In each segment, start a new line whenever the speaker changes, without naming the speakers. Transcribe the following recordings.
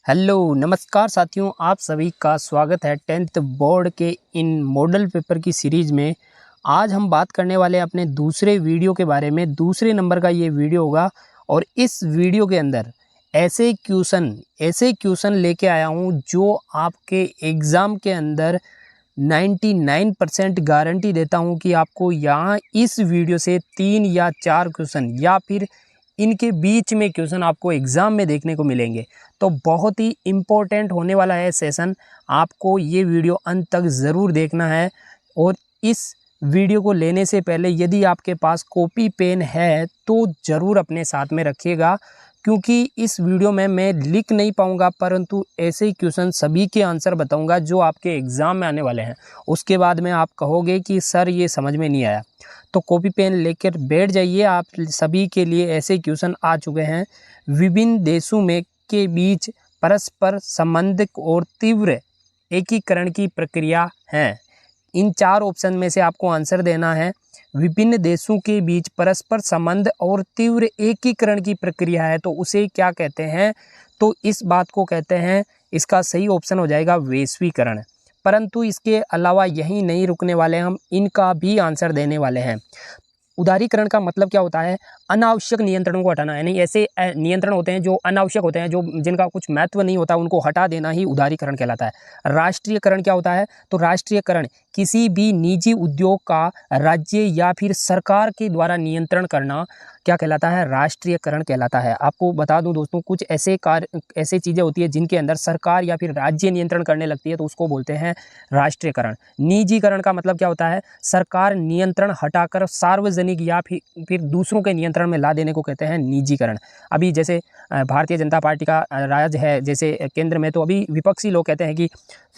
Hello नमस्कार साथियों, आप सभी का स्वागत है 10th बोर्ड के इन मॉडल पेपर की सीरीज़ में। आज हम बात करने वाले हैं अपने दूसरे वीडियो के बारे में। दूसरे नंबर का ये वीडियो होगा और इस वीडियो के अंदर ऐसे क्वेश्चन लेके आया हूँ जो आपके एग्ज़ाम के अंदर 99% गारंटी देता हूँ कि आपको यहाँ इस वीडियो से 3 या 4 क्वेश्चन या फिर इनके बीच में क्वेश्चन आपको एग्ज़ाम में देखने को मिलेंगे। तो बहुत ही इम्पोर्टेंट होने वाला है सेशन। आपको ये वीडियो अंत तक ज़रूर देखना है और इस वीडियो को लेने से पहले यदि आपके पास कॉपी पेन है तो ज़रूर अपने साथ में रखिएगा, क्योंकि इस वीडियो में मैं लिख नहीं पाऊंगा परंतु ऐसे ही क्वेश्चन सभी के आंसर बताऊंगा जो आपके एग्ज़ाम में आने वाले हैं। उसके बाद में आप कहोगे कि सर ये समझ में नहीं आया। तो कॉपी पेन लेकर बैठ जाइए। आप सभी के लिए ऐसे क्वेश्चन आ चुके हैं। विभिन्न देशों में के बीच परस्पर संबंध और तीव्र एकीकरण की प्रक्रिया है। इन 4 ऑप्शन में से आपको आंसर देना है। विभिन्न देशों के बीच परस्पर संबंध और तीव्र एकीकरण की प्रक्रिया है तो उसे क्या कहते हैं? तो इस बात को कहते हैं, इसका सही ऑप्शन हो जाएगा वैश्वीकरण। परंतु इसके अलावा यहीं नहीं रुकने वाले, हम इनका भी आंसर देने वाले हैं। उदारीकरण का मतलब क्या होता है? अनावश्यक नियंत्रणों को हटाना। यानी ऐसे नियंत्रण होते हैं जो अनावश्यक होते हैं, जो जिनका कुछ महत्व नहीं होता, उनको हटा देना ही उदारीकरण कहलाता है। राष्ट्रीयकरण क्या होता है? तो राष्ट्रीयकरण किसी भी निजी उद्योग का राज्य या फिर सरकार के द्वारा नियंत्रण करना क्या कहलाता है? राष्ट्रीयकरण कहलाता है। आपको बता दूं दोस्तों, कुछ ऐसे चीज़ें होती है जिनके अंदर सरकार या फिर राज्य नियंत्रण करने लगती है तो उसको बोलते हैं राष्ट्रीयकरण। निजीकरण का मतलब क्या होता है? सरकार नियंत्रण हटाकर सार्वजनिक या फिर दूसरों के नियंत्रण में ला देने को कहते हैं निजीकरण। अभी जैसे भारतीय जनता पार्टी का राज है जैसे केंद्र में, तो अभी विपक्षी लोग कहते हैं कि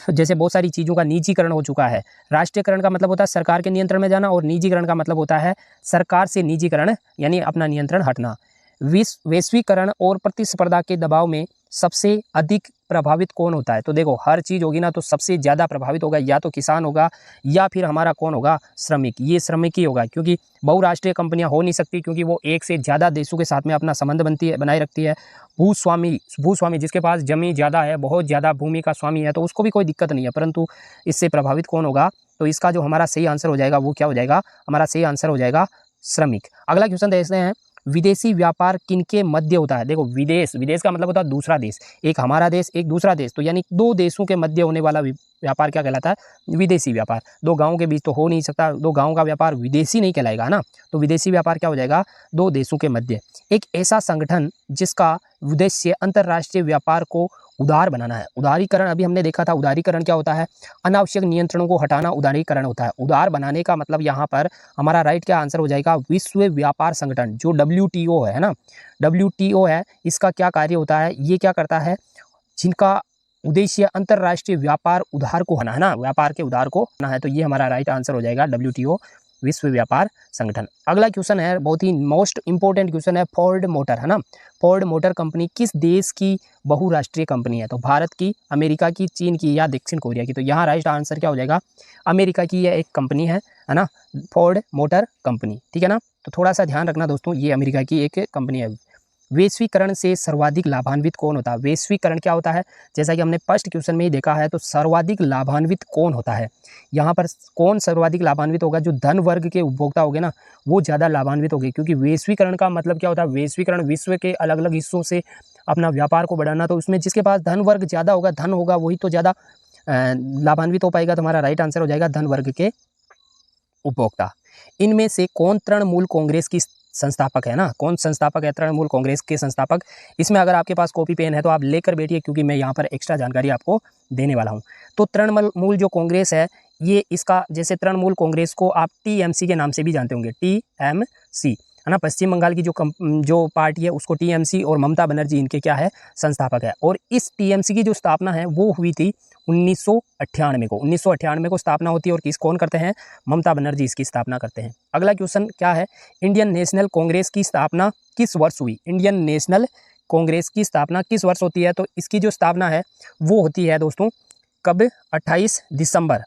जैसे बहुत सारी चीज़ों का निजीकरण हो चुका है। राष्ट्रीयकरण का मतलब होता है सरकार के नियंत्रण में जाना और निजीकरण का मतलब होता है सरकार से निजीकरण यानी अपना नियंत्रण हटना। वैश्वीकरण और प्रतिस्पर्धा के दबाव में सबसे अधिक प्रभावित कौन होता है? तो देखो, हर चीज़ होगी ना तो सबसे ज़्यादा प्रभावित होगा या तो किसान होगा या फिर हमारा कौन होगा? श्रमिक। ये श्रमिक ही होगा, क्योंकि बहुराष्ट्रीय कंपनियां हो नहीं सकती, क्योंकि वो एक से ज़्यादा देशों के साथ में अपना संबंध बनाए रखती है। भूस्वामी जिसके पास जमीन ज़्यादा है, बहुत ज़्यादा भूमि का स्वामी है, तो उसको भी कोई दिक्कत नहीं है, परंतु इससे प्रभावित कौन होगा? तो इसका जो हमारा सही आंसर हो जाएगा वो क्या हो जाएगा? हमारा सही आंसर हो जाएगा श्रमिक। अगला क्वेश्चन देखते हैं, विदेशी व्यापार किनके मध्य होता है? देखो, विदेश का मतलब होता है दूसरा देश। एक हमारा देश, एक दूसरा देश, तो यानी 2 देशों के मध्य होने वाला व्यापार क्या कहलाता है? विदेशी व्यापार। 2 गांवों के बीच तो हो नहीं सकता, 2 गांवों का व्यापार विदेशी नहीं कहलाएगा ना। तो विदेशी व्यापार क्या हो जाएगा? 2 देशों के मध्य। एक ऐसा संगठन जिसका उद्देश्य अंतरराष्ट्रीय व्यापार को उदार बनाना है। उदारीकरण अभी हमने देखा था। उदारीकरण क्या होता है? अनावश्यक नियंत्रणों को हटाना उदारीकरण होता है। उदार बनाने का मतलब यहाँ पर हमारा राइट क्या आंसर हो जाएगा? विश्व व्यापार संगठन जो WTO है ना, WTO है, इसका क्या कार्य होता है? ये क्या करता है? जिनका उद्देश्य अंतरराष्ट्रीय व्यापार उधार को होना है ना, व्यापार के उधार को होना है, तो ये हमारा राइट आंसर हो जाएगा WTO, विश्व व्यापार संगठन। अगला क्वेश्चन है, बहुत ही मोस्ट इंपोर्टेंट क्वेश्चन है, फोर्ड मोटर है ना। फोर्ड मोटर कंपनी किस देश की बहुराष्ट्रीय कंपनी है? तो भारत की, अमेरिका की, चीन की या दक्षिण कोरिया की? तो यहाँ राइट आंसर क्या हो जाएगा? अमेरिका की यह एक कंपनी है ना, फोर्ड मोटर कंपनी, ठीक है ना। तो थोड़ा सा ध्यान रखना दोस्तों, ये अमेरिका की एक कंपनी है। वैश्वीकरण से सर्वाधिक लाभान्वित कौन होता है? वैश्वीकरण क्या होता है? जैसा कि हमने फर्स्ट क्वेश्चन में ही देखा है, तो सर्वाधिक लाभान्वित कौन होता है? यहाँ पर कौन सर्वाधिक लाभान्वित होगा? जो धन वर्ग के उपभोक्ता होंगे ना, वो ज़्यादा लाभान्वित होंगे, क्योंकि वैश्वीकरण का मतलब क्या होता है? वैश्वीकरण विश्व के अलग अलग हिस्सों से अपना व्यापार को बढ़ाना। तो उसमें जिसके पास धन वर्ग ज़्यादा होगा, धन होगा, वही तो ज़्यादा लाभान्वित हो पाएगा। तो हमारा राइट आंसर हो जाएगा धन वर्ग के उपभोक्ता। इनमें से कौन तृणमूल कांग्रेस की संस्थापक है ना? कौन संस्थापक है तृणमूल कांग्रेस के संस्थापक? इसमें अगर आपके पास कॉपी पेन है तो आप लेकर बैठिए, क्योंकि मैं यहाँ पर एक्स्ट्रा जानकारी आपको देने वाला हूँ। तो तृणमूल जो कांग्रेस है, ये इसका जैसे तृणमूल कांग्रेस को आप TMC के नाम से भी जानते होंगे, TMC है ना। पश्चिम बंगाल की जो पार्टी है उसको TMC, और ममता बनर्जी इनके क्या है? संस्थापक है। और इस TMC की जो स्थापना है वो हुई थी 1998 को स्थापना होती है। और कौन करते हैं? ममता बनर्जी इसकी स्थापना करते हैं। अगला क्वेश्चन क्या है, इंडियन नेशनल कांग्रेस की स्थापना किस वर्ष हुई? इंडियन नेशनल कांग्रेस की स्थापना किस वर्ष होती है? तो इसकी जो स्थापना है वो होती है दोस्तों कब? 28 दिसंबर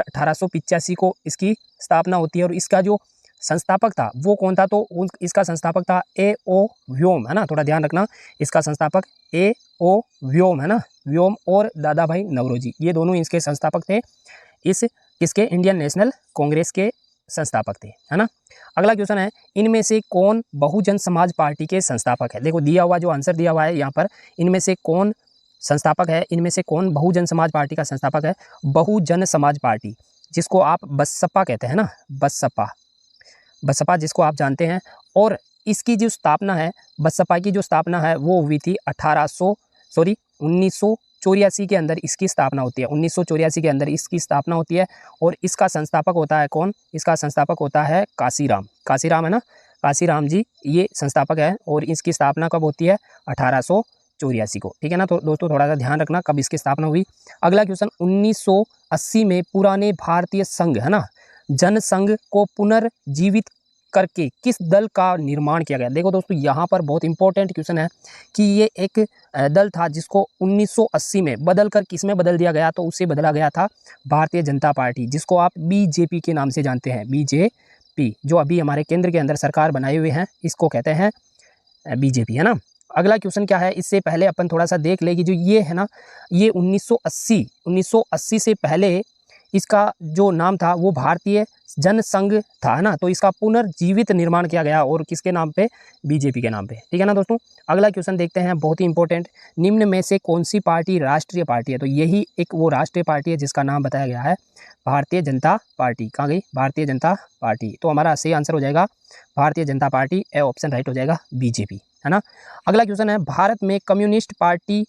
1885 को इसकी स्थापना होती है। और इसका जो संस्थापक था वो कौन था, तो इसका संस्थापक था A.O. व्योम, है ना, थोड़ा ध्यान रखना, इसका संस्थापक A.O. व्योम, है ना, व्योम और दादा भाई नौरोजी, ये दोनों इसके संस्थापक थे, इस किसके, इंडियन नेशनल कांग्रेस के संस्थापक थे, है ना। अगला क्वेश्चन है, इनमें से कौन बहुजन समाज पार्टी के संस्थापक है। देखो दिया हुआ जो आंसर दिया हुआ है यहाँ पर, इनमें से कौन संस्थापक है, इनमें से कौन बहुजन समाज पार्टी का संस्थापक है। बहुजन समाज पार्टी, जिसको आप बसपा कहते हैं ना, बसपा जिसको आप जानते हैं। और इसकी जो स्थापना है, बसपा की जो स्थापना है वो हुई थी 1984 के अंदर इसकी स्थापना होती है, 1984 के अंदर इसकी स्थापना होती है। और इसका संस्थापक होता है कौन, इसका संस्थापक होता है काशीराम, है ना, काशीराम जी ये संस्थापक है। और इसकी स्थापना कब होती है, 1884 को, ठीक है ना। तो दोस्तों थोड़ा सा ध्यान रखना कब इसकी स्थापना हुई। अगला क्वेश्चन, 1980 में पुराने भारतीय संघ, है ना, जनसंघ को पुनर्जीवित करके किस दल का निर्माण किया गया। देखो दोस्तों यहाँ पर बहुत इंपॉर्टेंट क्वेश्चन है कि ये एक दल था जिसको 1980 में बदल कर किस में बदल दिया गया, तो उसे बदला गया था भारतीय जनता पार्टी, जिसको आप बीजेपी के नाम से जानते हैं, बीजेपी, जो अभी हमारे केंद्र के अंदर सरकार बनाए हुए हैं, इसको कहते हैं बीजेपी, है ना। अगला क्वेश्चन क्या है, इससे पहले अपन थोड़ा सा देख ले कि जो ये है ना, ये 1980 से पहले इसका जो नाम था वो भारतीय जनसंघ था, है ना। तो इसका पुनर्जीवित निर्माण किया गया और किसके नाम पे, बीजेपी के नाम पे, ठीक है ना दोस्तों। अगला क्वेश्चन देखते हैं, बहुत ही इंपॉर्टेंट, निम्न में से कौन सी पार्टी राष्ट्रीय पार्टी है। तो यही एक वो राष्ट्रीय पार्टी है जिसका नाम बताया गया है भारतीय जनता पार्टी। कहाँ गई, भारतीय जनता पार्टी। तो हमारा सही आंसर हो जाएगा Bharatiya Janata party, A option right हो जाएगा, बीजेपी, है ना। अगला क्वेश्चन है, भारत में communist party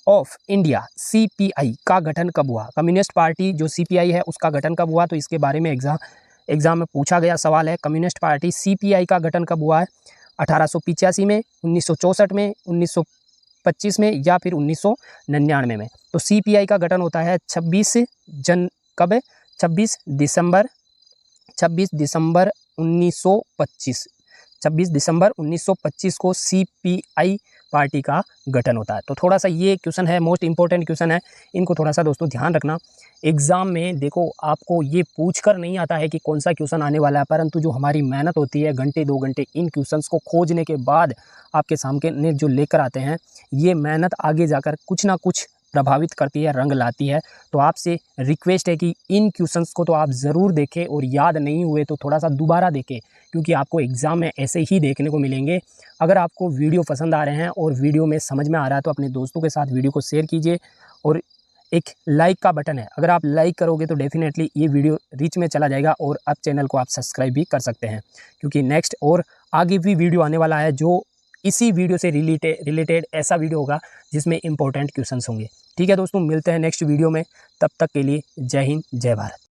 of India CPI का गठन कब हुआ। कम्युनिस्ट पार्टी जो CPI है उसका गठन कब हुआ, तो इसके बारे में एग्जाम में पूछा गया सवाल है। कम्युनिस्ट पार्टी CPI का गठन कब हुआ है, 1885 में, 1964 में, 1925 में या फिर 1999 में। तो CPI का गठन होता है 26 दिसंबर 1925, 26 दिसंबर 1925 को CPI पार्टी का गठन होता है। तो थोड़ा सा ये क्वेश्चन है, मोस्ट इंपॉर्टेंट क्वेश्चन है, इनको थोड़ा सा दोस्तों ध्यान रखना। एग्जाम में देखो आपको ये पूछकर नहीं आता है कि कौन सा क्वेश्चन आने वाला है, परंतु जो हमारी मेहनत होती है घंटे 2 घंटे इन क्वेश्चंस को खोजने के बाद आपके सामने जो लेकर आते हैं, ये मेहनत आगे जाकर कुछ ना कुछ प्रभावित करती है, रंग लाती है। तो आपसे रिक्वेस्ट है कि इन क्वेश्चंस को तो आप ज़रूर देखें और याद नहीं हुए तो थोड़ा सा दोबारा देखें, क्योंकि आपको एग्ज़ाम में ऐसे ही देखने को मिलेंगे। अगर आपको वीडियो पसंद आ रहे हैं और वीडियो में समझ में आ रहा है तो अपने दोस्तों के साथ वीडियो को शेयर कीजिए। और एक लाइक का बटन है, अगर आप लाइक करोगे तो डेफिनेटली ये वीडियो रीच में चला जाएगा और अब चैनल को आप सब्सक्राइब भी कर सकते हैं, क्योंकि नेक्स्ट और आगे भी वीडियो आने वाला है जो इसी वीडियो से रिलेटेड ऐसा वीडियो होगा जिसमें इंपॉर्टेंट क्वेश्चंस होंगे। ठीक है दोस्तों, मिलते हैं नेक्स्ट वीडियो में, तब तक के लिए जय हिंद जय भारत।